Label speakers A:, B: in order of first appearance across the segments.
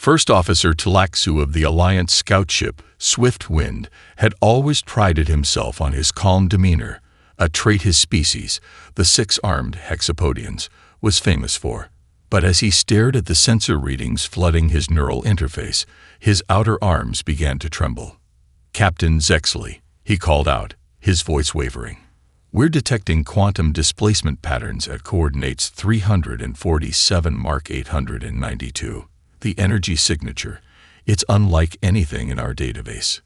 A: First Officer Tlaxu of the Alliance scout ship, Swift Wind, had always prided himself on his calm demeanor, a trait his species, the six-armed hexapodians, was famous for. But as he stared at the sensor readings flooding his neural interface, his outer arms began to tremble. "Captain Zexley," he called out, his voice wavering. "We're detecting quantum displacement patterns at coordinates 347 Mark 892. The energy signature. It's unlike anything in our database."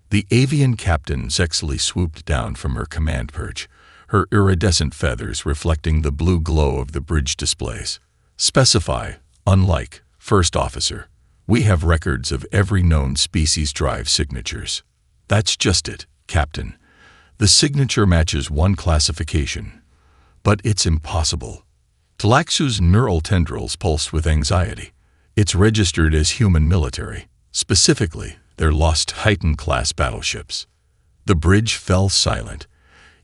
A: The avian Captain Zexley swooped down from her command perch, her iridescent feathers reflecting the blue glow of the bridge displays. "Specify, unlike, First Officer. We have records of every known species drive signatures." "That's just it, Captain. The signature matches one classification. But it's impossible." Tlaxu's neural tendrils pulsed with anxiety. "It's registered as human military, specifically their lost Titan-class battleships." The bridge fell silent.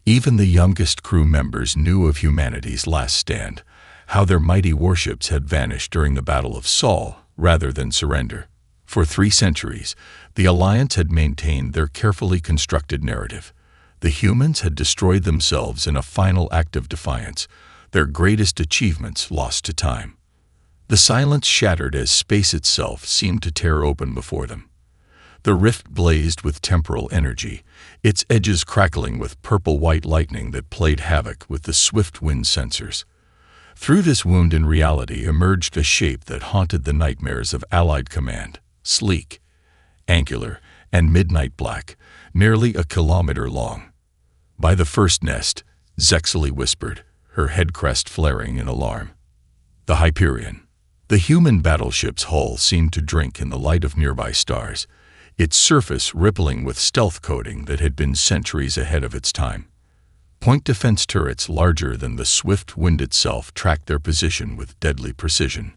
A: Even the youngest crew members knew of humanity's last stand, how their mighty warships had vanished during the Battle of Sol rather than surrender. For 3 centuries, the Alliance had maintained their carefully constructed narrative. The humans had destroyed themselves in a final act of defiance, their greatest achievements lost to time. The silence shattered as space itself seemed to tear open before them. The rift blazed with temporal energy, its edges crackling with purple-white lightning that played havoc with the swift wind sensors. Through this wound in reality emerged a shape that haunted the nightmares of Allied command, sleek, angular, and midnight black, nearly a kilometer long. "By the first nest," Zexley whispered, her head crest flaring in alarm. The Hyperion. The human battleship's hull seemed to drink in the light of nearby stars, its surface rippling with stealth coating that had been centuries ahead of its time. Point defense turrets larger than the swift wind itself tracked their position with deadly precision.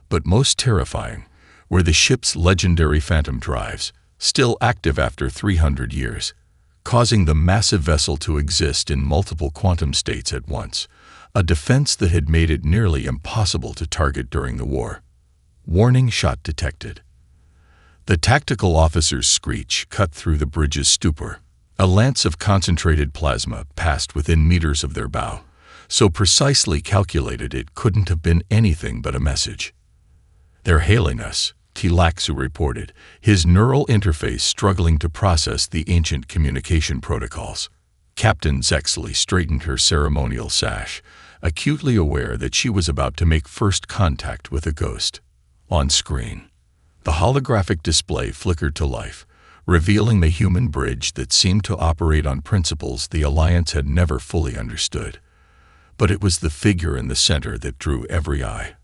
A: But most terrifying were the ship's legendary phantom drives, still active after 300 years, causing the massive vessel to exist in multiple quantum states at once, a defense that had made it nearly impossible to target during the war. Warning shot detected. The tactical officer's screech cut through the bridge's stupor. A lance of concentrated plasma passed within meters of their bow, so precisely calculated it couldn't have been anything but a message. "They're hailing us," Tlaxu reported, his neural interface struggling to process the ancient communication protocols. Captain Zexley straightened her ceremonial sash, acutely aware that she was about to make first contact with a ghost. On screen, the holographic display flickered to life, revealing the human bridge that seemed to operate on principles the Alliance had never fully understood. But it was the figure in the center that drew every eye.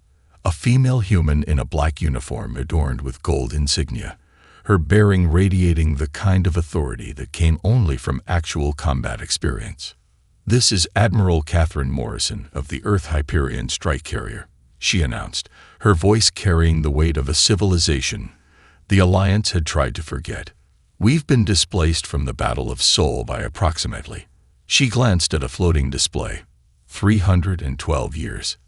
A: A female human in a black uniform adorned with gold insignia, her bearing radiating the kind of authority that came only from actual combat experience. "This is Admiral Catherine Morrison of the Earth Hyperion strike carrier," she announced, her voice carrying the weight of a civilization the Alliance had tried to forget. "We've been displaced from the Battle of Sol by approximately," she glanced at a floating display, 312 years.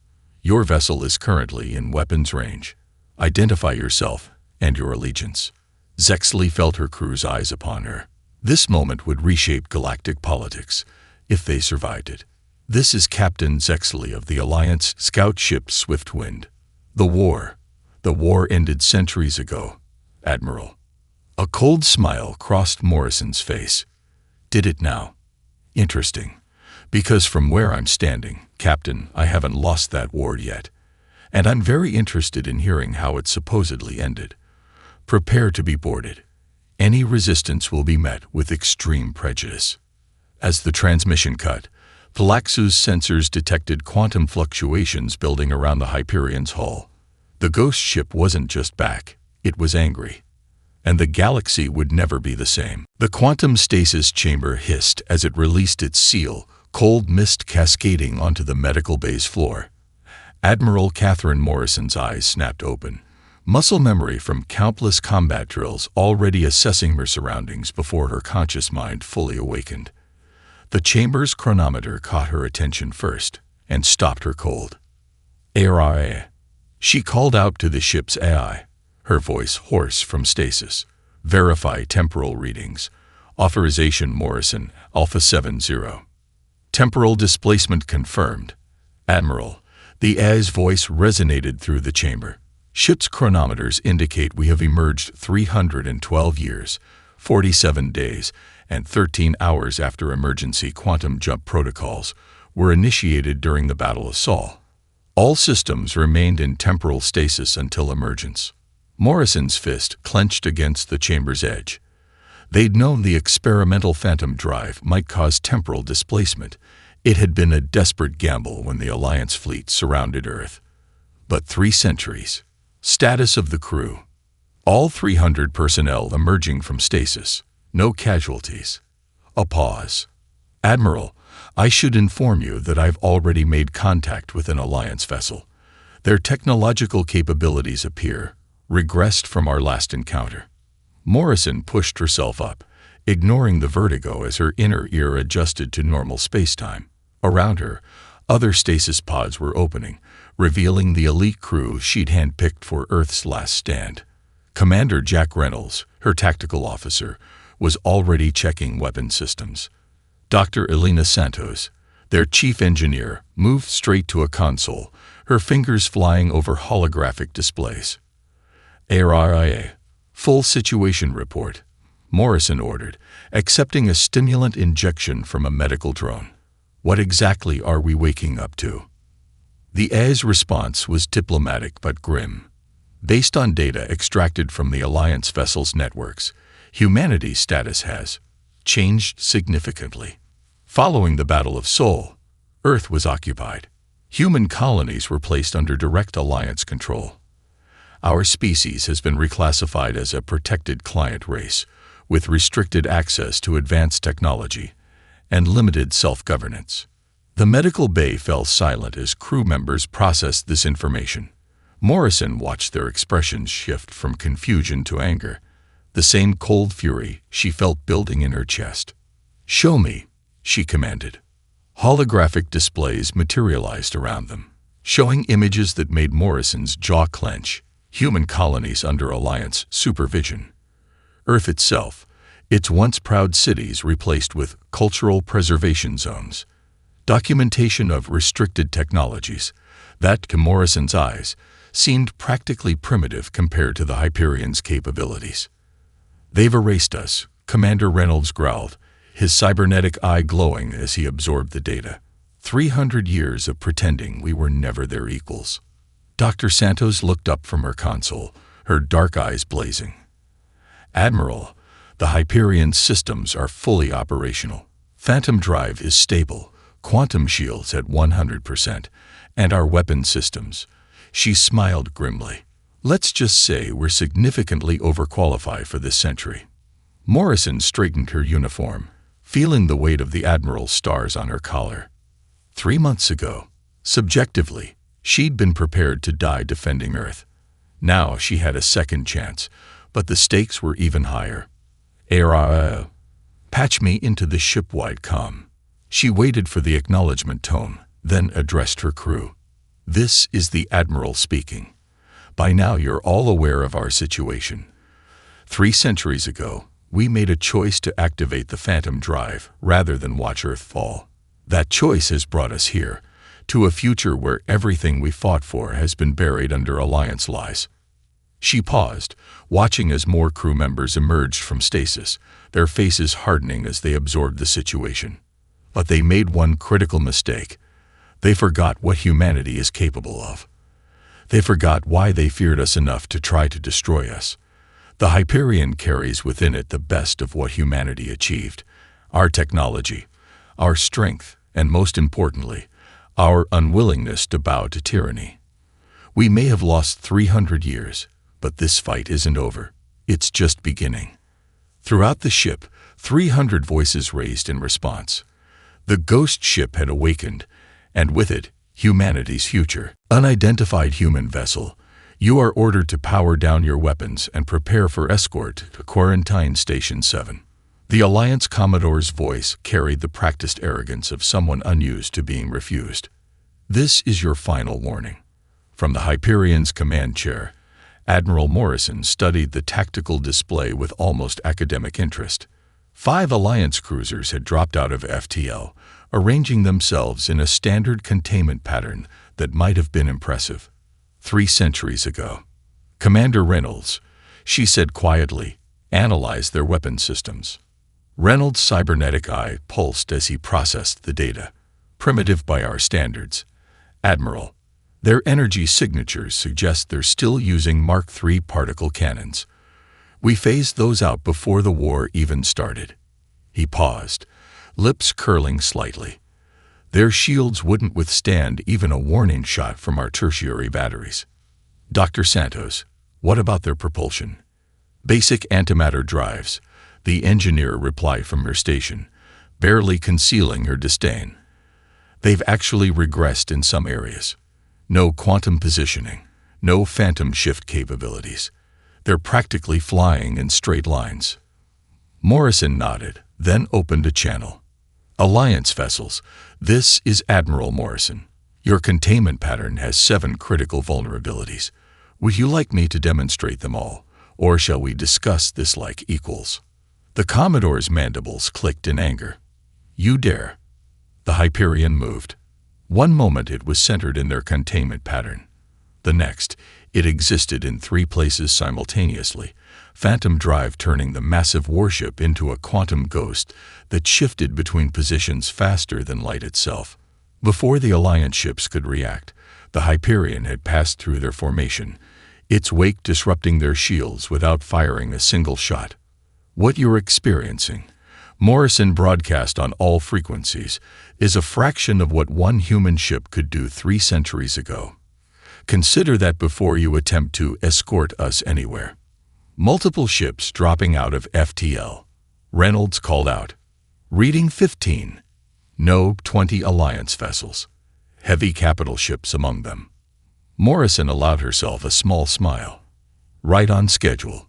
A: "Your vessel is currently in weapons range. Identify yourself and your allegiance." Zexley felt her crew's eyes upon her. This moment would reshape galactic politics, if they survived it. "This is Captain Zexley of the Alliance scout ship Swiftwind. The war ended centuries ago, Admiral." A cold smile crossed Morrison's face. "Did it now? Interesting. Because from where I'm standing, Captain, I haven't lost that war yet. And I'm very interested in hearing how it supposedly ended. Prepare to be boarded. Any resistance will be met with extreme prejudice." As the transmission cut, Tlaxu's sensors detected quantum fluctuations building around the Hyperion's hull. The ghost ship wasn't just back, it was angry. And the galaxy would never be the same. The quantum stasis chamber hissed as it released its seal, cold mist cascading onto the medical bay's floor. Admiral Catherine Morrison's eyes snapped open, muscle memory from countless combat drills already assessing her surroundings before her conscious mind fully awakened. The chamber's chronometer caught her attention first and stopped her cold. "ARA." She called out to the ship's AI, her voice hoarse from stasis. Verify temporal readings. Authorization Morrison, Alpha 70. Temporal displacement confirmed. Admiral, the AI's voice resonated through the chamber. Ship's chronometers indicate we have emerged 312 years, 47 days, and 13 hours after emergency quantum jump protocols were initiated during the Battle of Sol. All systems remained in temporal stasis until emergence. Morrison's fist clenched against the chamber's edge. They'd known the experimental phantom drive might cause temporal displacement. It had been a desperate gamble when the Alliance fleet surrounded Earth. But 3 centuries. Status of the crew. All 300 personnel emerging from stasis. No casualties. A pause. Admiral, I should inform you that I've already made contact with an Alliance vessel. Their technological capabilities appear regressed from our last encounter. Morrison pushed herself up, ignoring the vertigo as her inner ear adjusted to normal spacetime. Around her, other stasis pods were opening, revealing the elite crew she'd handpicked for Earth's last stand. Commander Jack Reynolds, her tactical officer, was already checking weapon systems. Dr. Elena Santos, their chief engineer, moved straight to a console, her fingers flying over holographic displays. ARIA, full situation report, Morrison ordered, accepting a stimulant injection from a medical drone. What exactly are we waking up to? The AI's response was diplomatic but grim. Based on data extracted from the Alliance vessel's networks, humanity's status has changed significantly. Following the Battle of Sol, Earth was occupied. Human colonies were placed under direct Alliance control. Our species has been reclassified as a protected client race, with restricted access to advanced technology and limited self-governance. The medical bay fell silent as crew members processed this information. Morrison watched their expressions shift from confusion to anger, the same cold fury she felt building in her chest. "Show me," she commanded. Holographic displays materialized around them, showing images that made Morrison's jaw clench. Human colonies under Alliance supervision. Earth itself, its once proud cities replaced with cultural preservation zones. Documentation of restricted technologies that, to Morrison's eyes, seemed practically primitive compared to the Hyperion's capabilities. "They've erased us," Commander Reynolds growled, his cybernetic eye glowing as he absorbed the data. 300 years of pretending we were never their equals. Dr. Santos looked up from her console, her dark eyes blazing. "Admiral, the Hyperion systems are fully operational. Phantom drive is stable, quantum shields at 100%, and our weapon systems." She smiled grimly. "Let's just say we're significantly overqualified for this century." Morrison straightened her uniform, feeling the weight of the Admiral's stars on her collar. 3 months ago, subjectively, she'd been prepared to die defending Earth. Now she had a second chance, but the stakes were even higher. Patch me into the ship-wide comm." She waited for the acknowledgement tone, then addressed her crew. "This is the Admiral speaking. By now you're all aware of our situation. 3 centuries ago, we made a choice to activate the Phantom drive rather than watch Earth fall. That choice has brought us here, to a future where everything we fought for has been buried under Alliance lies." She paused, watching as more crew members emerged from stasis, their faces hardening as they absorbed the situation. But they made one critical mistake. They forgot what humanity is capable of. They forgot why they feared us enough to try to destroy us. The Hyperion carries within it the best of what humanity achieved: our technology, our strength, and most importantly, our unwillingness to bow to tyranny. We may have lost 300 years, but this fight isn't over. It's just beginning. Throughout the ship, 300 voices raised in response. The ghost ship had awakened, and with it, humanity's future. "Unidentified human vessel, you are ordered to power down your weapons and prepare for escort to Quarantine Station 7. The Alliance Commodore's voice carried the practiced arrogance of someone unused to being refused. "This is your final warning. From the Hyperion's command chair, Admiral Morrison studied the tactical display with almost academic interest. 5 Alliance cruisers had dropped out of FTL, arranging themselves in a standard containment pattern that might have been impressive 3 centuries ago. Commander Reynolds, she said quietly, analyzed their weapon systems. Reynolds' cybernetic eye pulsed as he processed the data. Primitive by our standards. Admiral, their energy signatures suggest they're still using Mark III particle cannons. We phased those out before the war even started. He paused, lips curling slightly. Their shields wouldn't withstand even a warning shot from our tertiary batteries. Dr. Santos, what about their propulsion? Basic antimatter drives, the engineer replied from her station, barely concealing her disdain. They've actually regressed in some areas. No quantum positioning, no phantom shift capabilities. They're practically flying in straight lines. Morrison nodded, then opened a channel. Alliance vessels, this is Admiral Morrison. Your containment pattern has 7 critical vulnerabilities. Would you like me to demonstrate them all, or shall we discuss this like equals? The Commodore's mandibles clicked in anger. You dare. The Hyperion moved. One moment it was centered in their containment pattern. The next, it existed in 3 places simultaneously, phantom drive turning the massive warship into a quantum ghost that shifted between positions faster than light itself. Before the Alliance ships could react, the Hyperion had passed through their formation, its wake disrupting their shields without firing a single shot. What you're experiencing, Morrison broadcast on all frequencies, is a fraction of what one human ship could do 3 centuries ago. Consider that before you attempt to escort us anywhere. Multiple ships dropping out of FTL. Reynolds called out. Reading 15. No 20 Alliance vessels. Heavy capital ships among them. Morrison allowed herself a small smile. Right on schedule.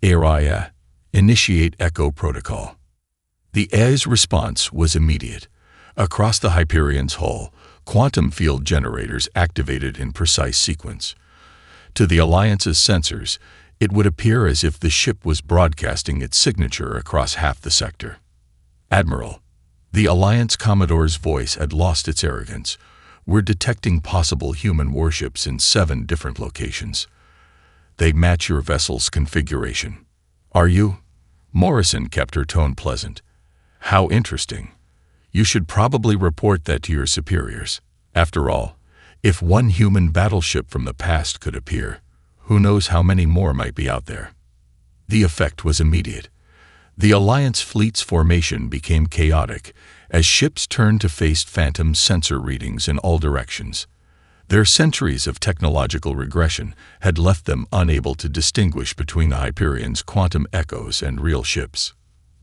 A: Area. Initiate Echo Protocol. The AI's response was immediate. Across the Hyperion's hull, quantum field generators activated in precise sequence. To the Alliance's sensors, it would appear as if the ship was broadcasting its signature across half the sector. Admiral, the Alliance Commodore's voice had lost its arrogance. We're detecting possible human warships in 7 different locations. They match your vessel's configuration. Are you? Morrison kept her tone pleasant. How interesting. You should probably report that to your superiors. After all, if one human battleship from the past could appear, who knows how many more might be out there. The effect was immediate. The Alliance fleet's formation became chaotic as ships turned to face phantom sensor readings in all directions. Their centuries of technological regression had left them unable to distinguish between the Hyperion's quantum echoes and real ships.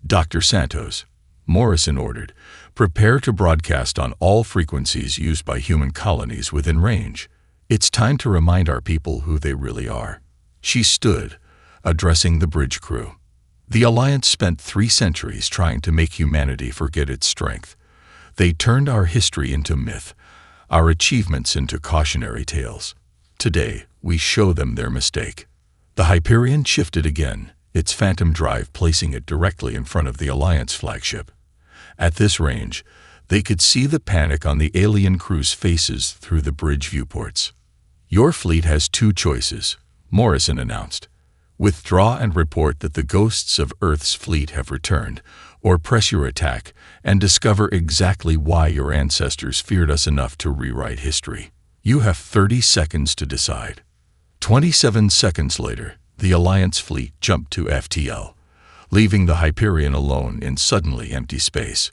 A: Dr. Santos, Morrison ordered, prepare to broadcast on all frequencies used by human colonies within range. It's time to remind our people who they really are. She stood, addressing the bridge crew. The Alliance spent 3 centuries trying to make humanity forget its strength. They turned our history into myth, our achievements into cautionary tales. Today, we show them their mistake. The Hyperion shifted again, its phantom drive placing it directly in front of the Alliance flagship. At this range, they could see the panic on the alien crew's faces through the bridge viewports. Your fleet has 2 choices, Morrison announced. Withdraw and report that the ghosts of Earth's fleet have returned, or press your attack and discover exactly why your ancestors feared us enough to rewrite history. You have 30 seconds to decide. 27 seconds later, the Alliance fleet jumped to FTL, leaving the Hyperion alone in suddenly empty space.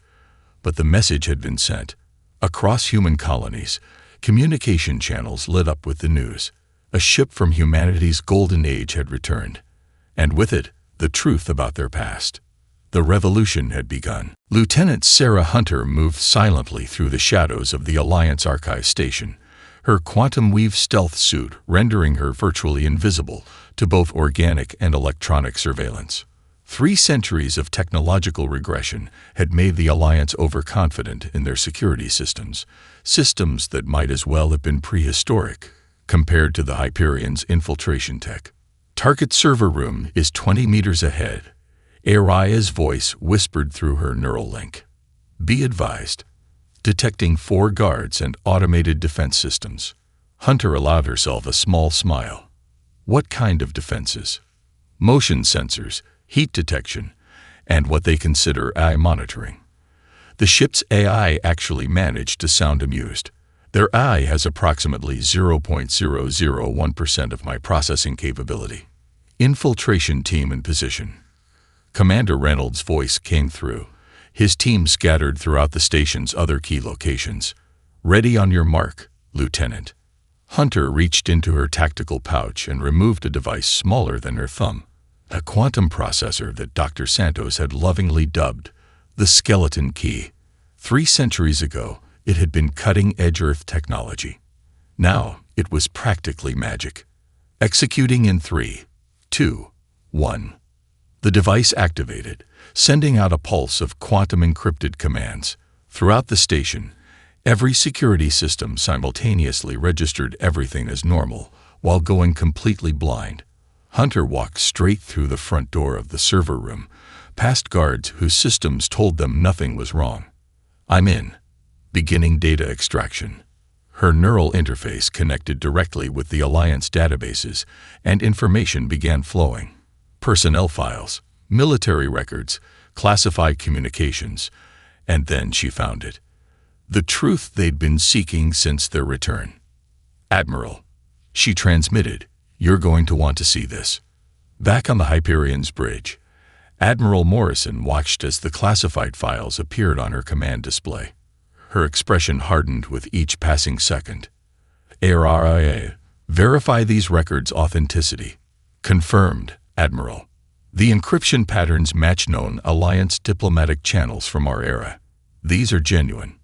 A: But the message had been sent. Across human colonies, communication channels lit up with the news. A ship from humanity's golden age had returned, and with it, the truth about their past. The revolution had begun. Lieutenant Sarah Hunter moved silently through the shadows of the Alliance Archive Station, her quantum-weave stealth suit rendering her virtually invisible to both organic and electronic surveillance. 3 centuries of technological regression had made the Alliance overconfident in their security systems, systems that might as well have been prehistoric compared to the Hyperion's infiltration tech. Target server room is 20 meters ahead. Araya's voice whispered through her neural link. Be advised. Detecting 4 guards and automated defense systems. Hunter allowed herself a small smile. What kind of defenses? Motion sensors, heat detection, and what they consider AI monitoring. The ship's AI actually managed to sound amused. Their AI has approximately 0.001% of my processing capability. Infiltration team in position. Commander Reynolds' voice came through. His team scattered throughout the station's other key locations. Ready on your mark, Lieutenant. Hunter reached into her tactical pouch and removed a device smaller than her thumb. A quantum processor that Dr. Santos had lovingly dubbed the skeleton key. 3 centuries ago, it had been cutting-edge Earth technology. Now, it was practically magic. Executing in 3, 2, 1. The device activated, sending out a pulse of quantum-encrypted commands. Throughout the station, every security system simultaneously registered everything as normal, while going completely blind. Hunter walked straight through the front door of the server room, past guards whose systems told them nothing was wrong. I'm in. Beginning data extraction. Her neural interface connected directly with the Alliance databases, and information began flowing. Personnel files, military records, classified communications, and then she found it. The truth they'd been seeking since their return. Admiral, she transmitted, you're going to want to see this. Back on the Hyperion's bridge, Admiral Morrison watched as the classified files appeared on her command display. Her expression hardened with each passing second. ARIA, verify these records' authenticity. Confirmed, Admiral. The encryption patterns match known Alliance diplomatic channels from our era. These are genuine.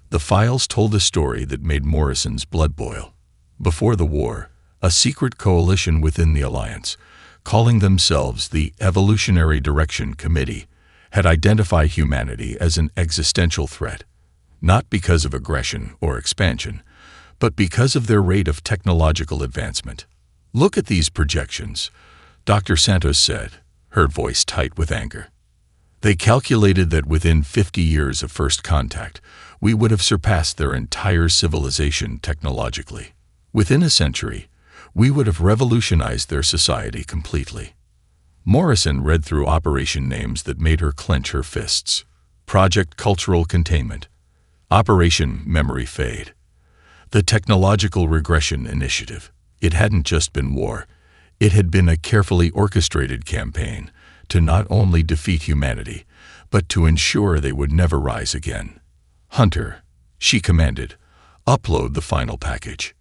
A: The files told a story that made Morrison's blood boil. Before the war, a secret coalition within the Alliance, calling themselves the Evolutionary Direction Committee, had identified humanity as an existential threat, not because of aggression or expansion, but because of their rate of technological advancement. Look at these projections, Dr. Santos said, her voice tight with anger. They calculated that within 50 years of first contact, we would have surpassed their entire civilization technologically. Within a century, we would have revolutionized their society completely. Morrison read through operation names that made her clench her fists. Project Cultural Containment. Operation Memory Fade. The Technological Regression Initiative. It hadn't just been war. It had been a carefully orchestrated campaign to not only defeat humanity, but to ensure they would never rise again. Hunter, she commanded, upload the final package.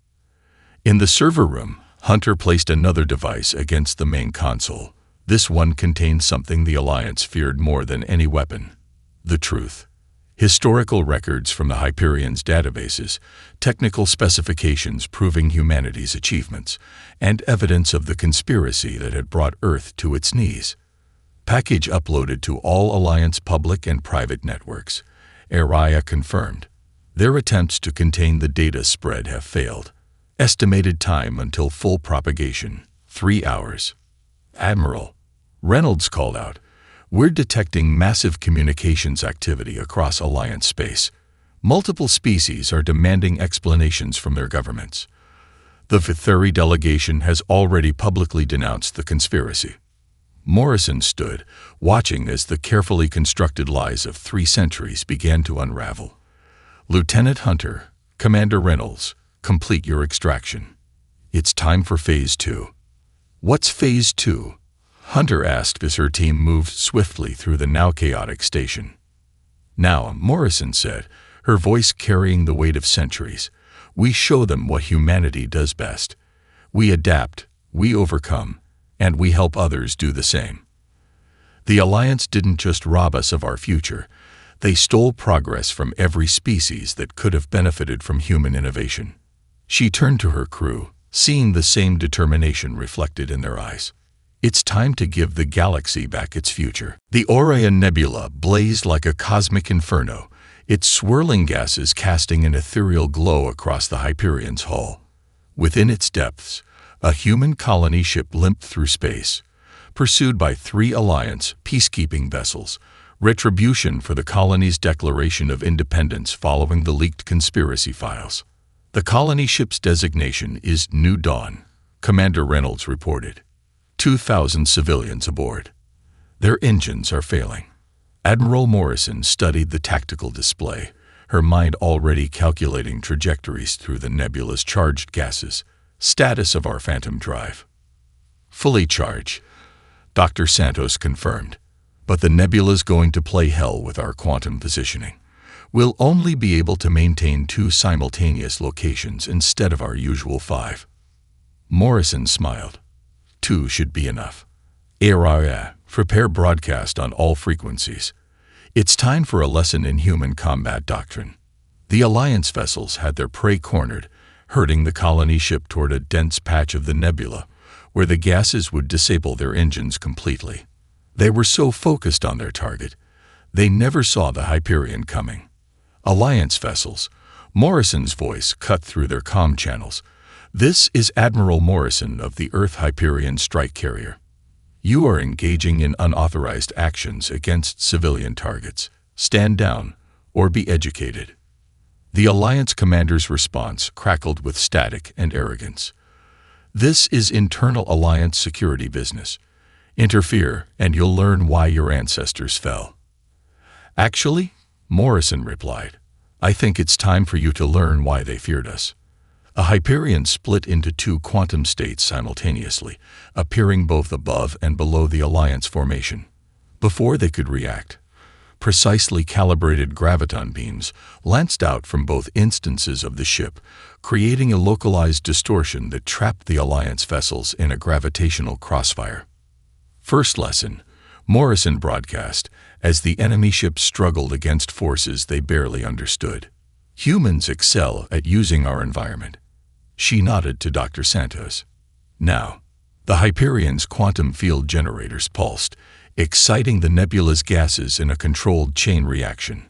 A: In the server room, Hunter placed another device against the main console. This one contained something the Alliance feared more than any weapon. The truth. Historical records from the Hyperion's databases, technical specifications proving humanity's achievements, and evidence of the conspiracy that had brought Earth to its knees. Package uploaded to all Alliance public and private networks. Araya confirmed. Their attempts to contain the data spread have failed. Estimated time until full propagation, 3 hours. Admiral, Reynolds called out, we're detecting massive communications activity across Alliance space. Multiple species are demanding explanations from their governments. The Vithuri delegation has already publicly denounced the conspiracy. Morrison stood, watching as the carefully constructed lies of 3 centuries began to unravel. Lieutenant Hunter, Commander Reynolds, complete your extraction. It's time for Phase 2. What's Phase 2? Hunter asked as her team moved swiftly through the now chaotic station. Now, Morrison said, her voice carrying the weight of centuries, we show them what humanity does best. We adapt, we overcome, and we help others do the same. The Alliance didn't just rob us of our future, they stole progress from every species that could have benefited from human innovation. She turned to her crew, seeing the same determination reflected in their eyes. It's time to give the galaxy back its future. The Orion Nebula blazed like a cosmic inferno, its swirling gases casting an ethereal glow across the Hyperion's hull. Within its depths, A human colony ship limped through space, pursued by 3 Alliance peacekeeping vessels, retribution for the colony's declaration of independence following the leaked conspiracy files. The colony ship's designation is New Dawn, Commander Reynolds reported. 2,000 civilians aboard. Their engines are failing. Admiral Morrison studied the tactical display, her mind already calculating trajectories through the nebula's charged gases. Status of our Phantom drive. Fully charged, Dr. Santos confirmed. But the nebula's going to play hell with our quantum positioning. We'll only be able to maintain 2 simultaneous locations instead of our usual 5. Morrison smiled. 2 should be enough. Prepare broadcast on all frequencies. It's time for a lesson in human combat doctrine. The Alliance vessels had their prey cornered, herding the colony ship toward a dense patch of the nebula, where the gases would disable their engines completely. They were so focused on their target, they never saw the Hyperion coming. Alliance vessels. Morrison's voice cut through their comm channels. This is Admiral Morrison of the Earth Hyperion strike carrier. You are engaging in unauthorized actions against civilian targets. Stand down or be educated. The Alliance commander's response crackled with static and arrogance. This is internal Alliance security business. Interfere and you'll learn why your ancestors fell. Actually, Morrison replied, I think it's time for you to learn why they feared us. A Hyperion split into 2 quantum states simultaneously, appearing both above and below the Alliance formation. Before they could react, precisely calibrated graviton beams lanced out from both instances of the ship, creating a localized distortion that trapped the Alliance vessels in a gravitational crossfire. First lesson, Morrison broadcast, as the enemy ship struggled against forces they barely understood. Humans excel at using our environment. She nodded to Dr. Santos. Now, the Hyperion's quantum field generators pulsed, exciting the nebula's gases in a controlled chain reaction.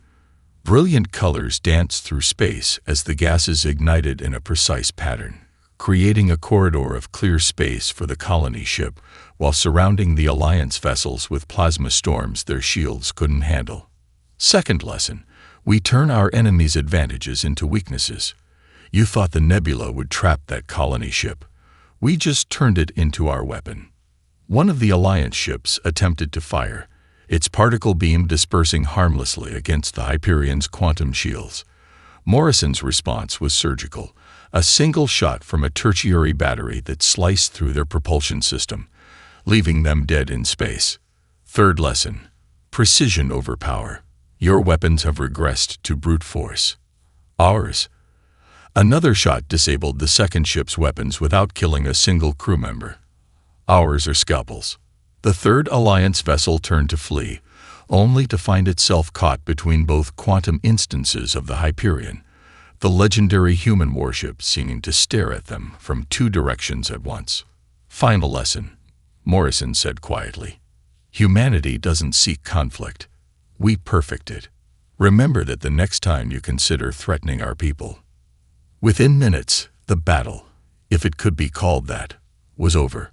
A: Brilliant colors danced through space as the gases ignited in a precise pattern, creating a corridor of clear space for the colony ship, while surrounding the Alliance vessels with plasma storms their shields couldn't handle. Second lesson, we turn our enemy's advantages into weaknesses. You thought the nebula would trap that colony ship. We just turned it into our weapon. One of the Alliance ships attempted to fire, its particle beam dispersing harmlessly against the Hyperion's quantum shields. Morrison's response was surgical, a single shot from a tertiary battery that sliced through their propulsion system, leaving them dead in space. Third lesson, precision over power. Your weapons have regressed to brute force. Ours. Another shot disabled the second ship's weapons without killing a single crew member. Ours are scalpels. The third Alliance vessel turned to flee, only to find itself caught between both quantum instances of the Hyperion, the legendary human warship seeming to stare at them from 2 directions at once. Final lesson, Morrison said quietly. Humanity doesn't seek conflict. We perfect it. Remember that the next time you consider threatening our people. Within minutes, the battle, if it could be called that, was over.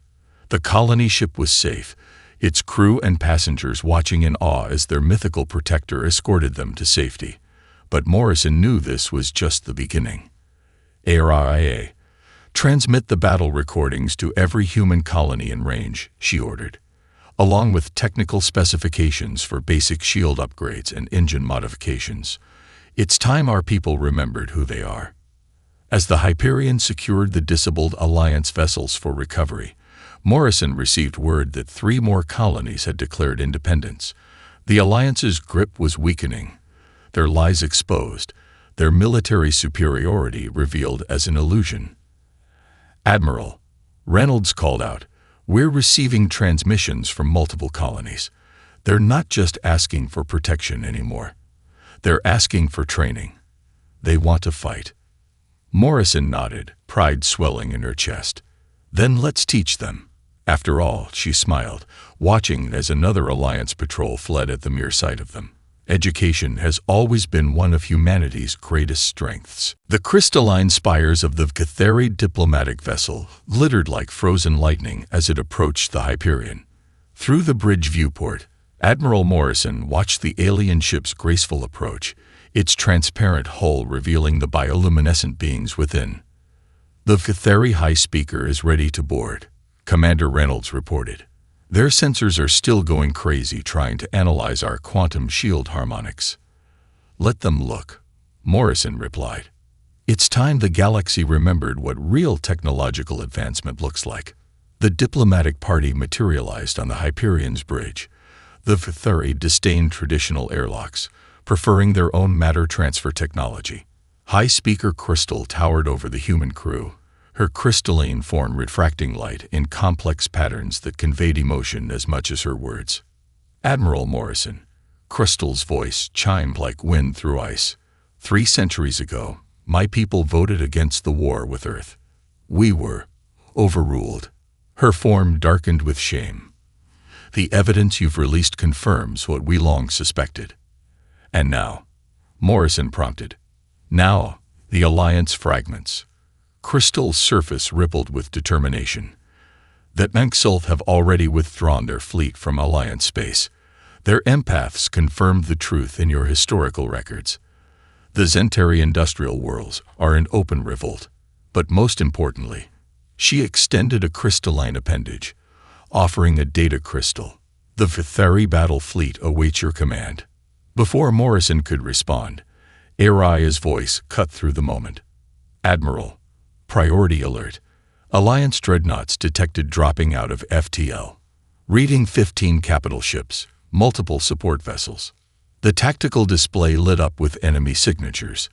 A: The colony ship was safe, its crew and passengers watching in awe as their mythical protector escorted them to safety. But Morrison knew this was just the beginning. ARIA, transmit the battle recordings to every human colony in range, she ordered, along with technical specifications for basic shield upgrades and engine modifications. It's time our people remembered who they are. As the Hyperion secured the disabled Alliance vessels for recovery, Morrison received word that 3 more colonies had declared independence. The Alliance's grip was weakening, their lies exposed, their military superiority revealed as an illusion. Admiral, Reynolds called out, we're receiving transmissions from multiple colonies. They're not just asking for protection anymore. They're asking for training. They want to fight. Morrison nodded, pride swelling in her chest. Then let's teach them. After all, she smiled, watching as another Alliance patrol fled at the mere sight of them. Education has always been one of humanity's greatest strengths. The crystalline spires of the Cathari diplomatic vessel glittered like frozen lightning as it approached the Hyperion. Through the bridge viewport, Admiral Morrison watched the alien ship's graceful approach, its transparent hull revealing the bioluminescent beings within. The Cathari High Speaker is ready to board, Commander Reynolds reported. Their sensors are still going crazy trying to analyze our quantum shield harmonics. Let them look, Morrison replied. It's time the galaxy remembered what real technological advancement looks like. The diplomatic party materialized on the Hyperion's bridge. The Cathari disdained traditional airlocks, preferring their own matter transfer technology. High Speaker Crystal towered over the human crew, her crystalline form refracting light in complex patterns that conveyed emotion as much as her words. Admiral Morrison, Crystal's voice chimed like wind through ice. 3 centuries ago, my people voted against the war with Earth. We were overruled. Her form darkened with shame. The evidence you've released confirms what we long suspected. And now, Morrison prompted. Now, the Alliance fragments. Crystal's surface rippled with determination. The Manxulth have already withdrawn their fleet from Alliance space. Their empaths confirmed the truth in your historical records. The Zentari industrial worlds are in open revolt. But most importantly, she extended a crystalline appendage, offering a data crystal. The Cathari battle fleet awaits your command. Before Morrison could respond, Aria's voice cut through the moment. Admiral, priority alert. Alliance dreadnoughts detected dropping out of FTL. Reading 15 capital ships, multiple support vessels. The tactical display lit up with enemy signatures.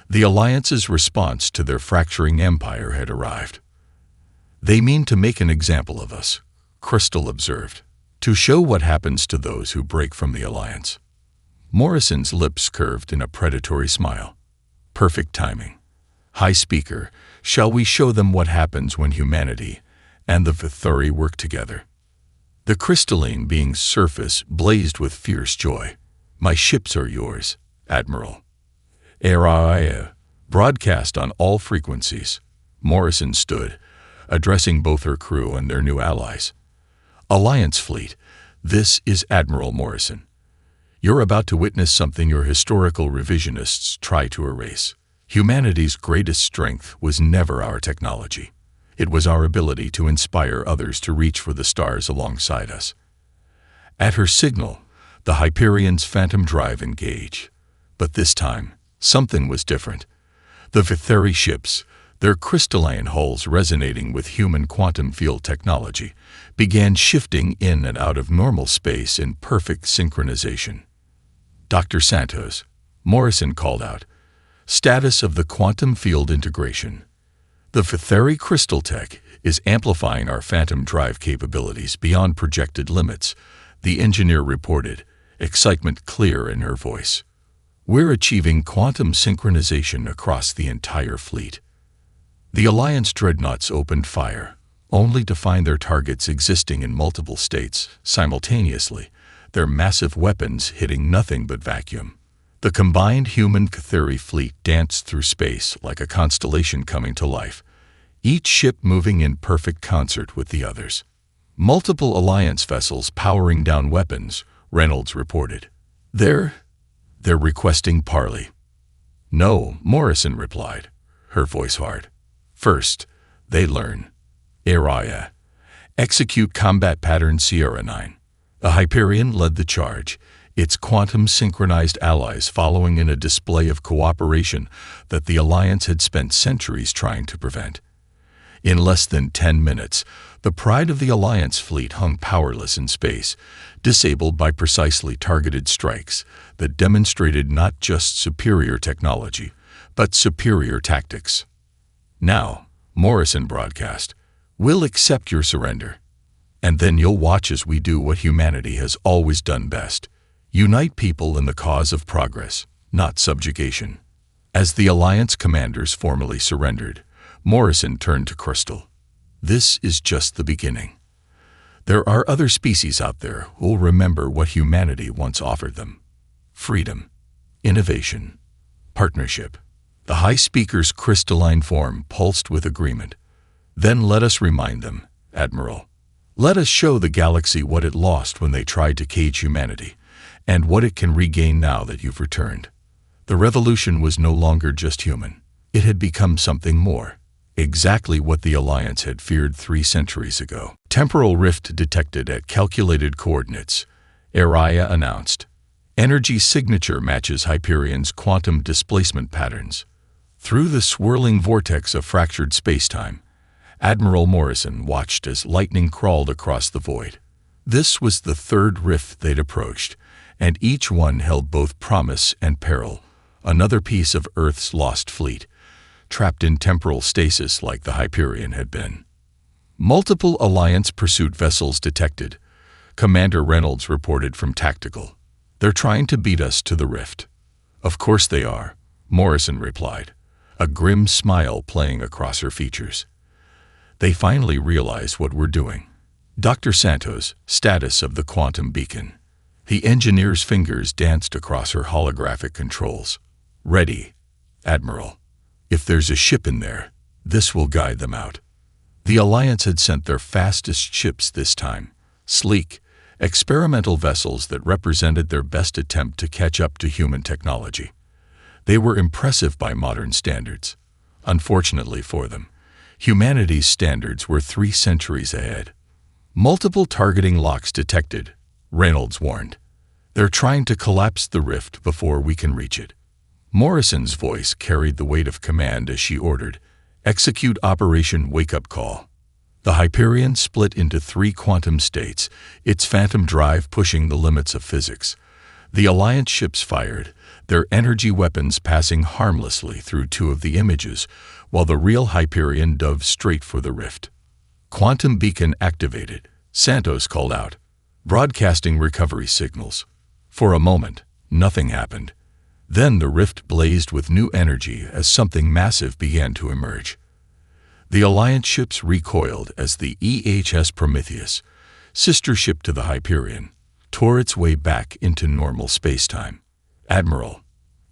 A: The Alliance's response to their fracturing empire had arrived. They mean to make an example of us, Crystal observed, to show what happens to those who break from the Alliance. Morrison's lips curved in a predatory smile. Perfect timing. High Speaker, shall we show them what happens when humanity and the Cathari work together? The crystalline being's surface blazed with fierce joy. My ships are yours, Admiral. Aria, broadcast on all frequencies. Morrison stood, addressing both her crew and their new allies. Alliance fleet, this is Admiral Morrison. You're about to witness something your historical revisionists try to erase. Humanity's greatest strength was never our technology. It was our ability to inspire others to reach for the stars alongside us. At her signal, the Hyperion's phantom drive engaged. But this time, something was different. The Cathari ships, their crystalline hulls resonating with human quantum field technology, began shifting in and out of normal space in perfect synchronization. Dr. Santos, Morrison called out, status of the quantum field integration. The Cathari crystal tech is amplifying our phantom drive capabilities beyond projected limits, the engineer reported, excitement clear in her voice. We're achieving quantum synchronization across the entire fleet. The Alliance dreadnoughts opened fire, only to find their targets existing in multiple states simultaneously, their massive weapons hitting nothing but vacuum. The combined human Cathari fleet danced through space like a constellation coming to life, each ship moving in perfect concert with the others. Multiple Alliance vessels powering down weapons, Reynolds reported. They're requesting parley. No, Morrison replied, her voice hard. First, they learn. Aria. Execute combat pattern Sierra 9. The Hyperion led the charge, its quantum-synchronized allies following in a display of cooperation that the Alliance had spent centuries trying to prevent. In less than 10 minutes, the pride of the Alliance fleet hung powerless in space, disabled by precisely targeted strikes that demonstrated not just superior technology, but superior tactics. Now, Morrison broadcast, we'll accept your surrender. And then you'll watch as we do what humanity has always done best. Unite people in the cause of progress, not subjugation. As the Alliance commanders formally surrendered, Morrison turned to Crystal. This is just the beginning. There are other species out there who'll remember what humanity once offered them. freedom, innovation, partnership. The High Speaker's crystalline form pulsed with agreement. Then let us remind them, Admiral. Let us show the galaxy what it lost when they tried to cage humanity, and what it can regain now that you've returned. The revolution was no longer just human. It had become something more. Exactly what the Alliance had feared 3 centuries ago. Temporal rift detected at calculated coordinates, Araya announced. Energy signature matches Hyperion's quantum displacement patterns. Through the swirling vortex of fractured spacetime, Admiral Morrison watched as lightning crawled across the void. This was the 3rd rift they'd approached, and each one held both promise and peril, another piece of Earth's lost fleet, trapped in temporal stasis like the Hyperion had been. Multiple Alliance pursuit vessels detected, Commander Reynolds reported from Tactical. They're trying to beat us to the rift. Of course they are, Morrison replied, a grim smile playing across her features. They finally realize what we're doing. Dr. Santos, status of the quantum beacon. The engineer's fingers danced across her holographic controls. Ready, Admiral. If there's a ship in there, this will guide them out. The Alliance had sent their fastest ships this time, sleek, experimental vessels that represented their best attempt to catch up to human technology. They were impressive by modern standards. Unfortunately for them, humanity's standards were 3 centuries ahead. Multiple targeting locks detected, Reynolds warned. They're trying to collapse the rift before we can reach it. Morrison's voice carried the weight of command as she ordered, execute Operation Wake-Up Call. The Hyperion split into 3 quantum states, its phantom drive pushing the limits of physics. The Alliance ships fired, their energy weapons passing harmlessly through 2 of the images, while the real Hyperion dove straight for the rift. Quantum beacon activated, Santos called out, broadcasting recovery signals. For a moment, nothing happened. Then the rift blazed with new energy as something massive began to emerge. The Alliance ships recoiled as the EHS Prometheus, sister ship to the Hyperion, tore its way back into normal spacetime. Admiral,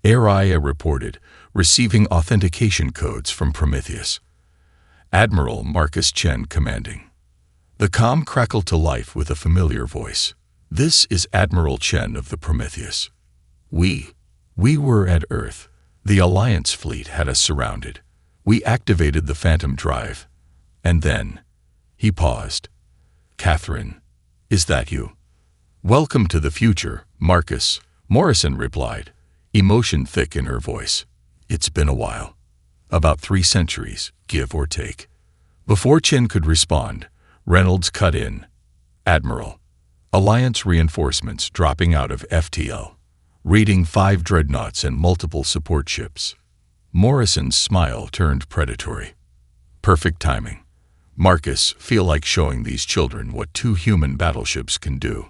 A: Araya reported, receiving authentication codes from Prometheus. Admiral Marcus Chen commanding. The comm crackled to life with a familiar voice. This is Admiral Chen of the Prometheus. We were at Earth. The Alliance fleet had us surrounded. We activated the Phantom Drive. And then, he paused. Catherine, is that you? Welcome to the future, Marcus, Morrison replied, emotion thick in her voice. It's been a while. About 3 centuries, give or take. Before Chen could respond, Reynolds cut in. Admiral, Alliance reinforcements dropping out of FTL, reading 5 dreadnoughts and multiple support ships. Morrison's smile turned predatory. Perfect timing. Marcus, feel like showing these children what 2 human battleships can do.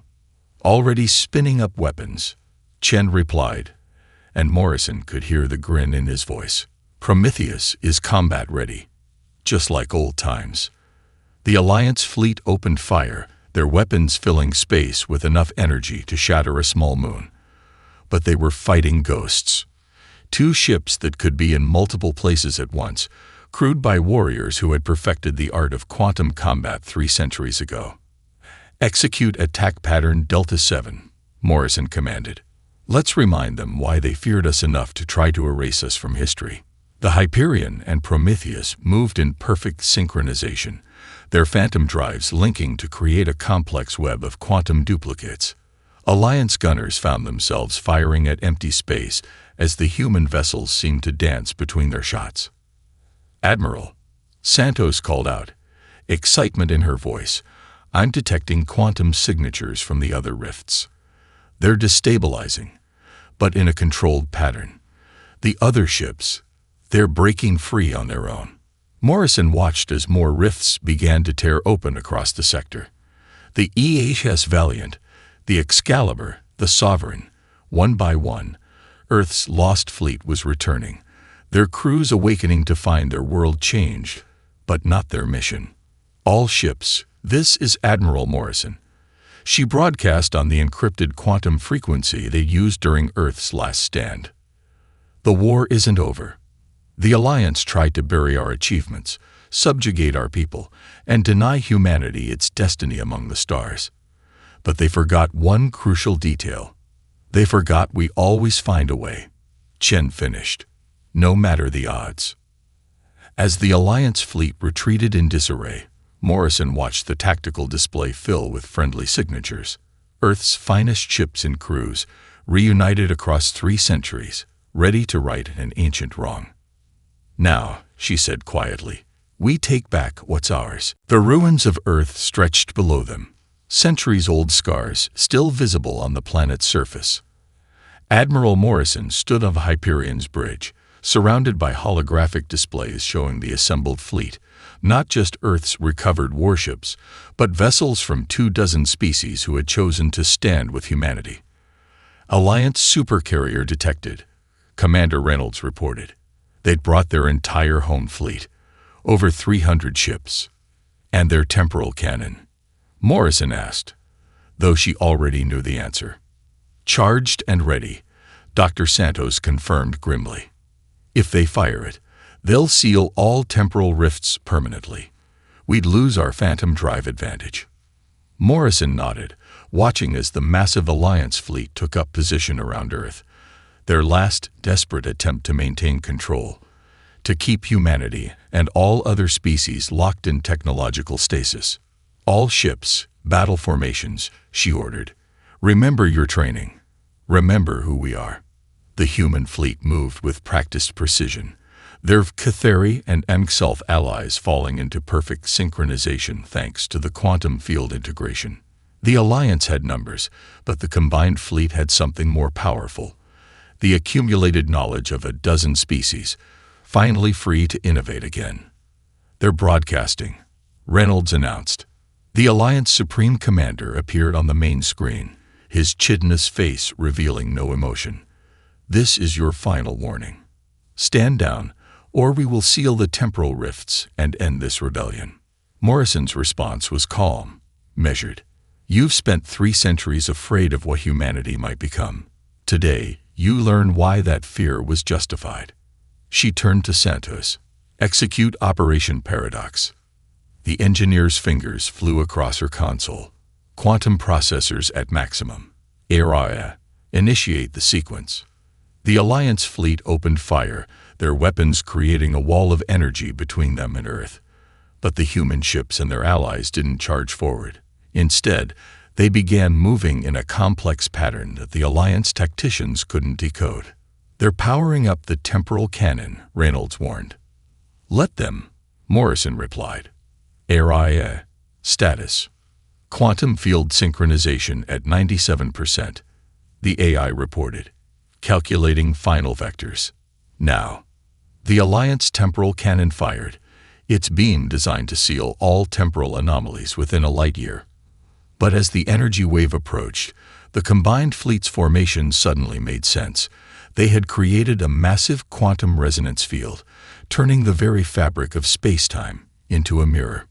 A: Already spinning up weapons, Chen replied, and Morrison could hear the grin in his voice. Prometheus is combat ready, just like old times. The Alliance fleet opened fire, their weapons filling space with enough energy to shatter a small moon. But they were fighting ghosts. 2 ships that could be in multiple places at once, crewed by warriors who had perfected the art of quantum combat 3 centuries ago. Execute attack pattern Delta 7, Morrison commanded. Let's remind them why they feared us enough to try to erase us from history. The Hyperion and Prometheus moved in perfect synchronization, their phantom drives linking to create a complex web of quantum duplicates. Alliance gunners found themselves firing at empty space as the human vessels seemed to dance between their shots. Admiral, Santos called out, excitement in her voice. I'm detecting quantum signatures from the other rifts. They're destabilizing, but in a controlled pattern. The other ships, they're breaking free on their own. Morrison watched as more rifts began to tear open across the sector. The EHS Valiant, the Excalibur, the Sovereign, one by one, Earth's lost fleet was returning, their crews awakening to find their world changed, but not their mission. All ships, this is Admiral Morrison. She broadcast on the encrypted quantum frequency they used during Earth's last stand. The war isn't over. The Alliance tried to bury our achievements, subjugate our people, and deny humanity its destiny among the stars. But they forgot one crucial detail. They forgot we always find a way. Chen finished, no matter the odds. As the Alliance fleet retreated in disarray, Morrison watched the tactical display fill with friendly signatures. Earth's finest ships and crews, reunited across 3 centuries, ready to right an ancient wrong. Now, she said quietly, we take back what's ours. The ruins of Earth stretched below them, centuries-old scars still visible on the planet's surface. Admiral Morrison stood on Hyperion's bridge, surrounded by holographic displays showing the assembled fleet, not just Earth's recovered warships, but vessels from 24 species who had chosen to stand with humanity. Alliance supercarrier detected, Commander Reynolds reported. They'd brought their entire home fleet, over 300 ships, and their temporal cannon. Morrison asked, though she already knew the answer. Charged and ready, Dr. Santos confirmed grimly. If they fire it, they'll seal all temporal rifts permanently. We'd lose our phantom drive advantage. Morrison nodded, watching as the massive Alliance fleet took up position around Earth, their last desperate attempt to maintain control, to keep humanity and all other species locked in technological stasis. All ships, battle formations, she ordered. Remember your training. Remember who we are. The human fleet moved with practiced precision, their Catheri and Mxelf allies falling into perfect synchronization thanks to the quantum field integration. The Alliance had numbers, but the combined fleet had something more powerful. The accumulated knowledge of a dozen species, finally free to innovate again. They're broadcasting, Reynolds announced. The Alliance Supreme Commander appeared on the main screen, his chitinous face revealing no emotion. This is your final warning. Stand down, or we will seal the temporal rifts and end this rebellion. Morrison's response was calm, measured. You've spent 3 centuries afraid of what humanity might become. Today, you learn why that fear was justified. She turned to Santos. Execute Operation Paradox. The engineer's fingers flew across her console. Quantum processors at maximum. Area. Initiate the sequence. The Alliance fleet opened fire, their weapons creating a wall of energy between them and Earth. But the human ships and their allies didn't charge forward. Instead, they began moving in a complex pattern that the Alliance tacticians couldn't decode. They're powering up the temporal cannon, Reynolds warned. Let them, Morrison replied. Area. Status. Quantum field synchronization at 97%. The AI reported. Calculating final vectors. Now, the Alliance temporal cannon fired, its beam designed to seal all temporal anomalies within a light year. But as the energy wave approached, the combined fleet's formation suddenly made sense. They had created a massive quantum resonance field, turning the very fabric of space-time into a mirror.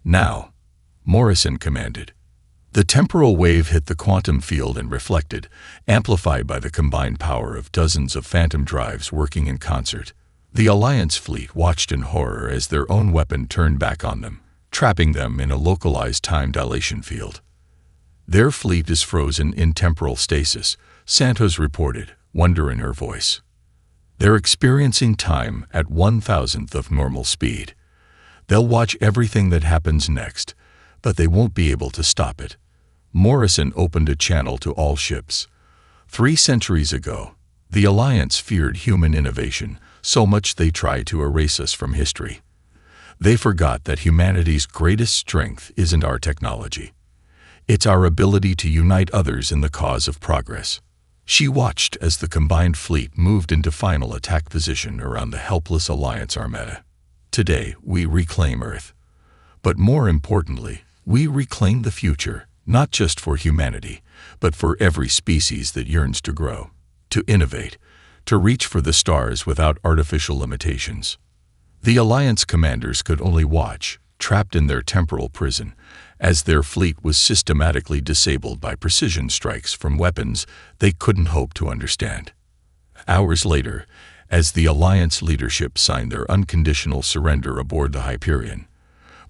A: Now, Morrison commanded. The temporal wave hit the quantum field and reflected, amplified by the combined power of dozens of phantom drives working in concert. The Alliance fleet watched in horror as their own weapon turned back on them, trapping them in a localized time dilation field. Their fleet is frozen in temporal stasis, Santos reported, wonder in her voice. They're experiencing time at 1,000th of normal speed. They'll watch everything that happens next, but they won't be able to stop it. Morrison opened a channel to all ships. 3 centuries ago, the Alliance feared human innovation so much they tried to erase us from history. They forgot that humanity's greatest strength isn't our technology. It's our ability to unite others in the cause of progress. She watched as the combined fleet moved into final attack position around the helpless Alliance armada. Today, we reclaim Earth. But more importantly, we reclaim the future, not just for humanity, but for every species that yearns to grow, to innovate, to reach for the stars without artificial limitations. The Alliance commanders could only watch, trapped in their temporal prison, as their fleet was systematically disabled by precision strikes from weapons they couldn't hope to understand. Hours later, as the Alliance leadership signed their unconditional surrender aboard the Hyperion,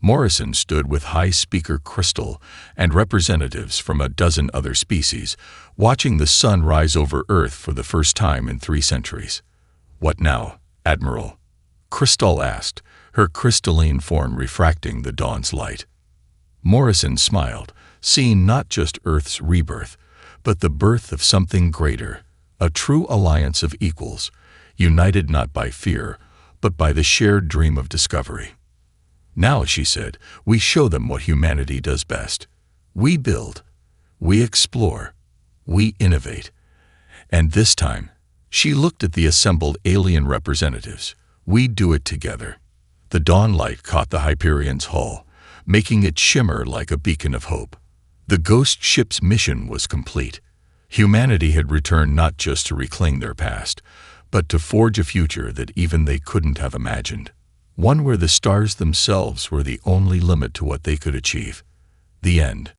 A: Morrison stood with high-speaker Crystal and representatives from a dozen other species, watching the sun rise over Earth for the first time in 3 centuries. "What now, Admiral?" Crystal asked, her crystalline form refracting the dawn's light. Morrison smiled, seeing not just Earth's rebirth, but the birth of something greater, a true alliance of equals, united not by fear, but by the shared dream of discovery. "Now," she said, "we show them what humanity does best. We build, we explore, we innovate. And this time," she looked at the assembled alien representatives, "we do it together." The dawn light caught the Hyperion's hull, making it shimmer like a beacon of hope. The ghost ship's mission was complete. Humanity had returned not just to reclaim their past, but to forge a future that even they couldn't have imagined. One where the stars themselves were the only limit to what they could achieve. The end.